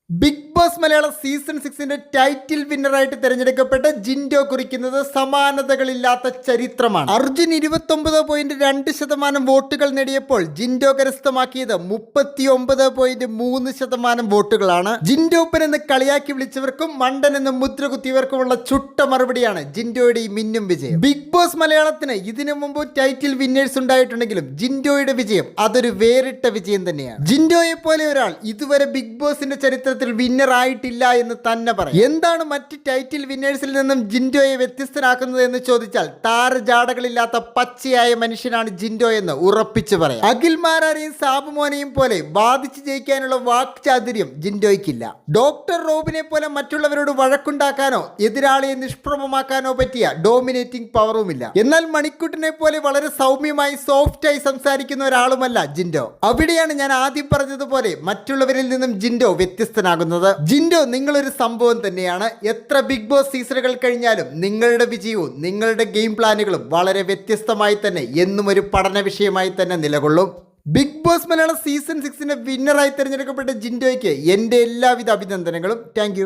Big Boss Malayalam season 6ന്റെ title വിന്നറായിട്ട് തിരഞ്ഞെടുക്കപ്പെട്ട ജിൻഡോ കുറിക്കുന്നത് സമാനതകളില്ലാത്ത ചരിത്രമാണ്. അർജുൻ 29.2% വോട്ടുകൾ നേടിയപ്പോൾ ജിൻഡോ കരസ്ഥമാക്കിയത് 39.3% വോട്ടുകളാണ്. ജിൻഡോപ്പൻ എന്ന് കളിയാക്കി വിളിച്ചവർക്കും മണ്ടൻ എന്ന് മുദ്ര കുത്തിയവർക്കുമുള്ള ചുട്ട മറുപടിയാണ് ജിൻഡോയുടെ ഈ മിന്നും വിജയം. ബിഗ് ബോസ് മലയാളത്തിന് ഇതിനു മുമ്പ് ടൈറ്റിൽ വിന്നേഴ്സ് ഉണ്ടായിട്ടുണ്ടെങ്കിലും ജിൻഡോയുടെ വിജയം അതൊരു വേറിട്ട വിജയം തന്നെയാണ്. ജിൻഡോയെ പോലെ ഒരാൾ ഇതുവരെ ബിഗ് ബോസിന്റെ ചരിത്രത്തിൽ വിന്നർ ആയിട്ടില്ല എന്ന് തന്നെ പറയും. എന്താണ് മറ്റ് ടൈറ്റിൽ വിന്നേഴ്സിൽ നിന്നും ജിൻഡോയെ വ്യത്യസ്തനാക്കുന്നത് എന്ന് ചോദിച്ചാൽ താരജാടകളില്ലാത്ത പച്ചയായ മനുഷ്യനാണ് ജിൻഡോ എന്ന് ഉറപ്പിച്ചു പറയാം. അഖിൽമാരെയും സാബുമോനെയും പോലെ വാദിച്ചു ജയിക്കാനുള്ള വാക്ചാതുര്യം ജിൻഡോയ്ക്കില്ല. ഡോക്ടർ റോബിനെ പോലെ മറ്റുള്ളവരോട് വഴക്കുണ്ടാക്കാനോ എതിരാളിയെ നിഷ്പ്രഭമാക്കാനോ പറ്റിയ ഡോമിനേറ്റിംഗ് പവറുമില്ല. എന്നാൽ മണിക്കുട്ടിനെ പോലെ വളരെ സൗമ്യമായി സോഫ്റ്റായി സംസാരിക്കുന്ന ഒരാളുമല്ല ജിൻഡോ. അവിടെയാണ് ഞാൻ ആദ്യം പറഞ്ഞതുപോലെ മറ്റുള്ളവരിൽ നിന്നും ജിൻഡോ വ്യത്യസ്തനാകുന്നത്. ജിൻഡോ നിങ്ങളൊരു സംഭവം തന്നെയാണ്. എത്ര ബിഗ് ബോസ് സീസണുകൾ കഴിഞ്ഞാലും നിങ്ങളുടെ വിജയവും നിങ്ങളുടെ ഗെയിം പ്ലാനുകളും വളരെ വ്യത്യസ്തമായി തന്നെ എന്നും ഒരു പഠന വിഷയമായി തന്നെ നിലകൊള്ളും. ബിഗ് ബോസ് മലയാളം സീസൺ 6ന്റെ വിന്നറായി തിരഞ്ഞെടുക്കപ്പെട്ട ജിൻഡോയ്ക്ക് എൻ്റെ എല്ലാവിധ അഭിനന്ദനങ്ങളും. താങ്ക്